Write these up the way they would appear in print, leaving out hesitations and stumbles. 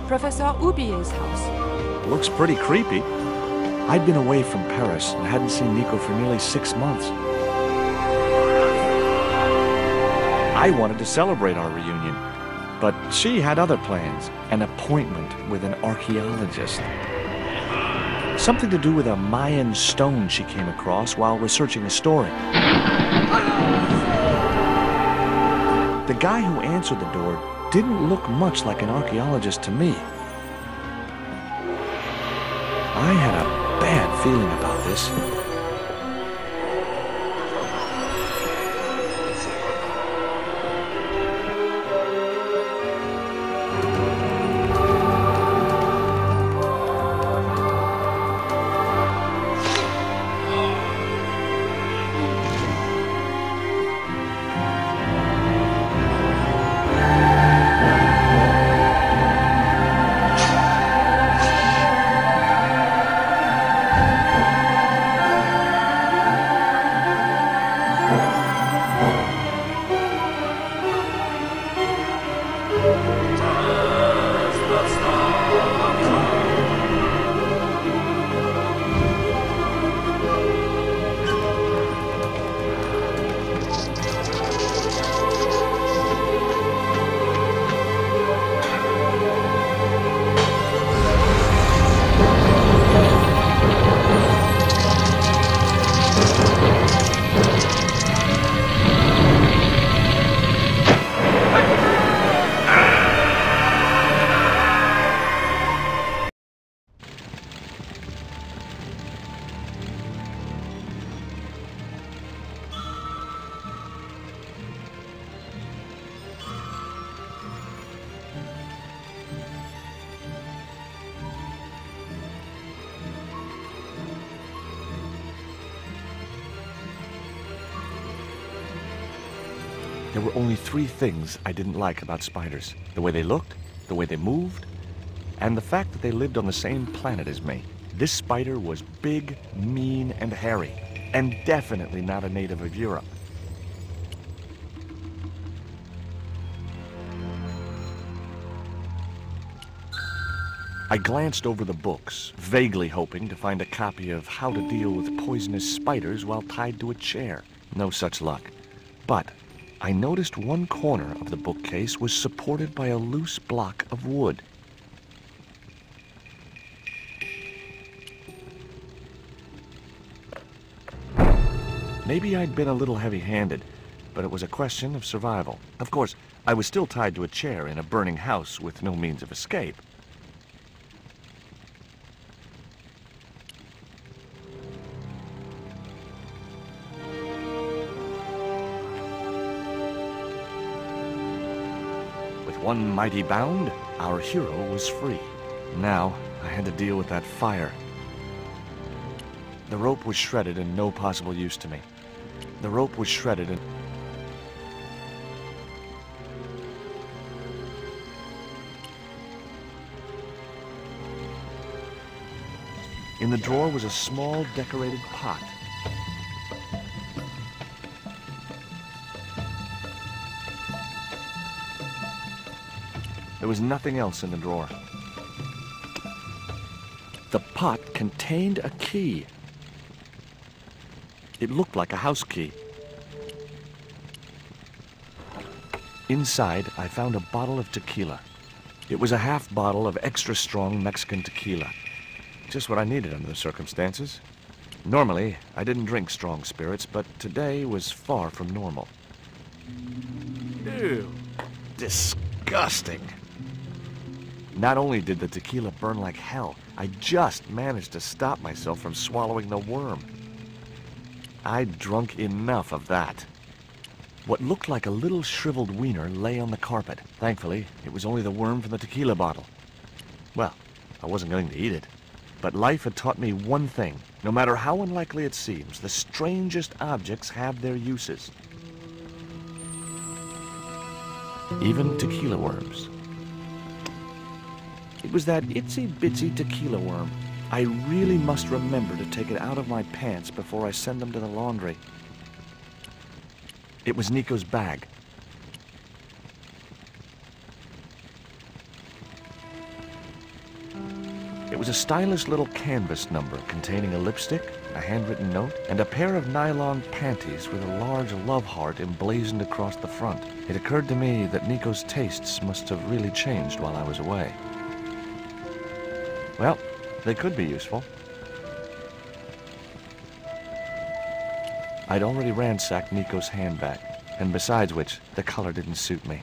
Professor Oubier's house. Looks pretty creepy. I'd been away from Paris and hadn't seen Nico for nearly 6 months. I wanted to celebrate our reunion, but she had other plans. An appointment with an archaeologist. Something to do with a Mayan stone she came across while researching a story. The guy who answered the door didn't look much like an archaeologist to me. I had a bad feeling about this. There were only 3 things I didn't like about spiders. The way they looked, the way they moved, and the fact that they lived on the same planet as me. This spider was big, mean, and hairy, and definitely not a native of Europe. I glanced over the books, vaguely hoping to find a copy of How to Deal with Poisonous Spiders While Tied to a Chair. No such luck. But I noticed one corner of the bookcase was supported by a loose block of wood. Maybe I'd been a little heavy-handed, but it was a question of survival. Of course, I was still tied to a chair in a burning house with no means of escape. One mighty bound, our hero was free. Now, I had to deal with that fire. The rope was shredded and no possible use to me. The rope was shredded and... In the drawer was a small decorated pot. There was nothing else in the drawer. The pot contained a key. It looked like a house key. Inside, I found a bottle of tequila. It was a half bottle of extra strong Mexican tequila. Just what I needed under the circumstances. Normally, I didn't drink strong spirits, but today was far from normal. Ew. Disgusting. Not only did the tequila burn like hell, I just managed to stop myself from swallowing the worm. I'd drunk enough of that. What looked like a little shriveled wiener lay on the carpet. Thankfully, it was only the worm from the tequila bottle. Well, I wasn't going to eat it. But life had taught me one thing. No matter how unlikely it seems, the strangest objects have their uses. Even tequila worms. It was that itsy-bitsy tequila worm. I really must remember to take it out of my pants before I send them to the laundry. It was Nico's bag. It was a stylish little canvas number containing a lipstick, a handwritten note, and a pair of nylon panties with a large love heart emblazoned across the front. It occurred to me that Nico's tastes must have really changed while I was away. Well, they could be useful. I'd already ransacked Nico's handbag, and besides which, the color didn't suit me.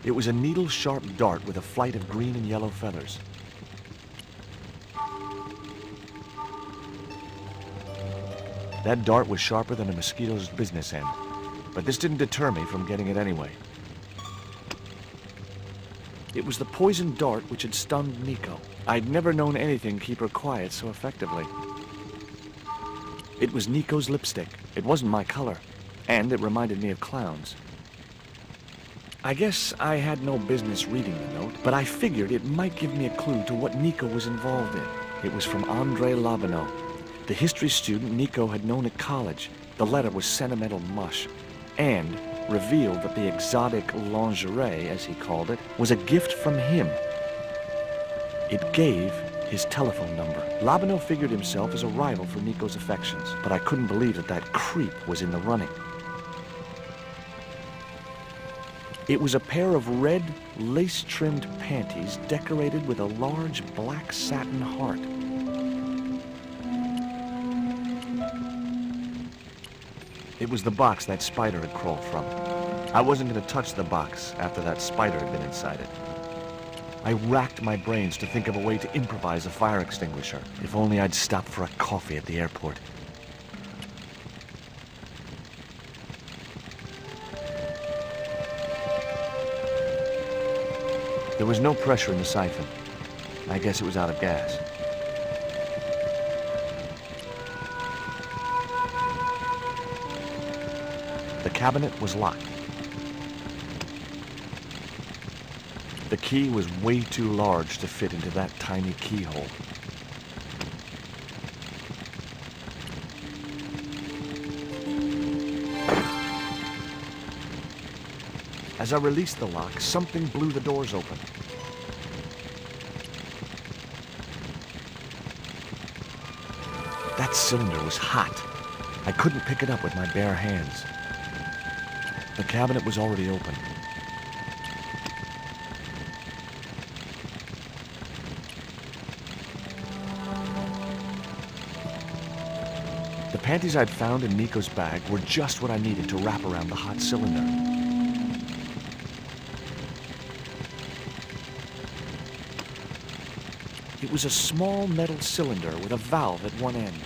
It was a needle-sharp dart with a flight of green and yellow feathers. That dart was sharper than a mosquito's business end, but this didn't deter me from getting it anyway. It was the poisoned dart which had stunned Nico. I'd never known anything keep her quiet so effectively. It was Nico's lipstick. It wasn't my color, and it reminded me of clowns. I guess I had no business reading the note, but I figured it might give me a clue to what Nico was involved in. It was from André Labanau, the history student Nico had known at college. The letter was sentimental mush, and revealed that the exotic lingerie, as he called it, was a gift from him. It gave his telephone number. Labanau figured himself as a rival for Nico's affections, but I couldn't believe that that creep was in the running. It was a pair of red, lace-trimmed panties decorated with a large black satin heart. It was the box that spider had crawled from. I wasn't going to touch the box after that spider had been inside it. I racked my brains to think of a way to improvise a fire extinguisher. If only I'd stopped for a coffee at the airport. There was no pressure in the siphon. I guess it was out of gas. The cabinet was locked. The key was way too large to fit into that tiny keyhole. As I released the lock, something blew the doors open. That cylinder was hot. I couldn't pick it up with my bare hands. The cabinet was already open. The panties I'd found in Nico's bag were just what I needed to wrap around the hot cylinder. It was a small metal cylinder with a valve at one end.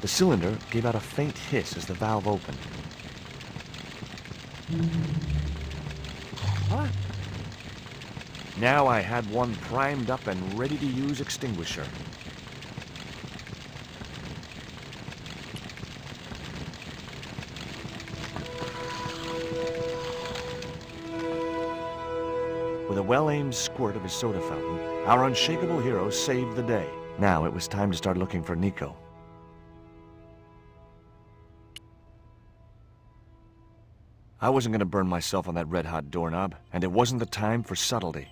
The cylinder gave out a faint hiss as the valve opened. What? Now I had one primed up and ready to use extinguisher. With a well-aimed squirt of his soda fountain, our unshakable hero saved the day. Now it was time to start looking for Nico. I wasn't going to burn myself on that red-hot doorknob, and it wasn't the time for subtlety.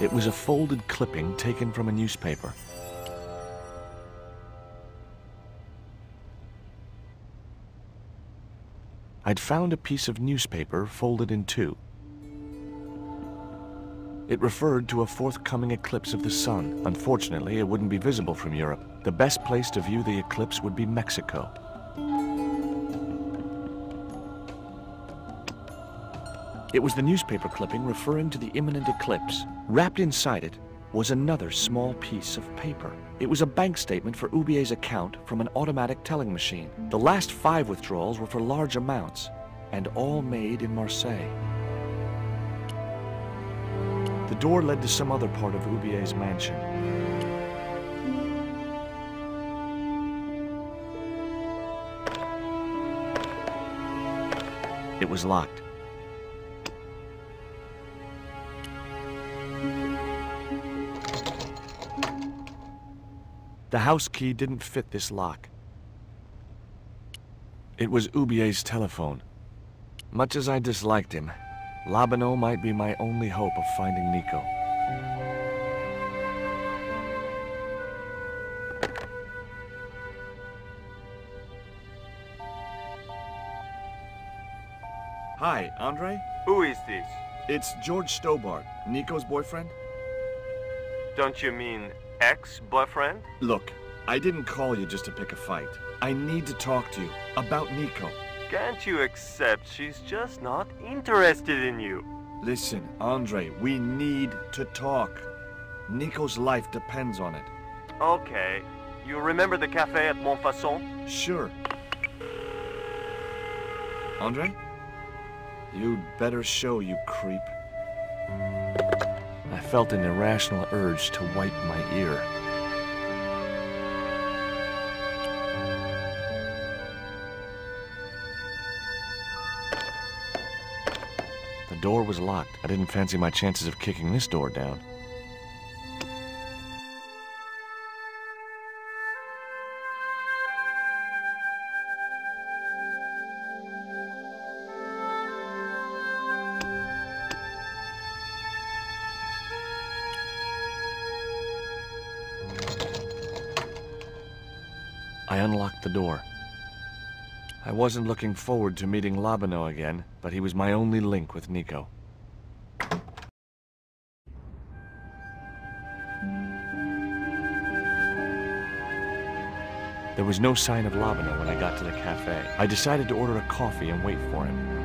It was a folded clipping taken from a newspaper. I'd found a piece of newspaper folded in two. It referred to a forthcoming eclipse of the sun. Unfortunately, it wouldn't be visible from Europe. The best place to view the eclipse would be Mexico. It was the newspaper clipping referring to the imminent eclipse. Wrapped inside it was another small piece of paper. It was a bank statement for Oubier's account from an automatic telling machine. The last 5 withdrawals were for large amounts, and all made in Marseille. The door led to some other part of Oubier's mansion. It was locked. The house key didn't fit this lock. It was Oubier's telephone. Much as I disliked him, Labano might be my only hope of finding Nico. Hi, Andre? Who is this? It's George Stobbart, Nico's boyfriend. Don't you mean ex-boyfriend? Look, I didn't call you just to pick a fight. I need to talk to you about Nico. Can't you accept she's just not interested in you? Listen, Andre, we need to talk. Nico's life depends on it. Okay. You remember the cafe at Montfaucon? Sure. Andre? You'd better show, you creep. I felt an irrational urge to wipe my ear. The door was locked. I didn't fancy my chances of kicking this door down. I unlocked the door. I wasn't looking forward to meeting Labano again, but he was my only link with Nico. There was no sign of Labano when I got to the cafe. I decided to order a coffee and wait for him.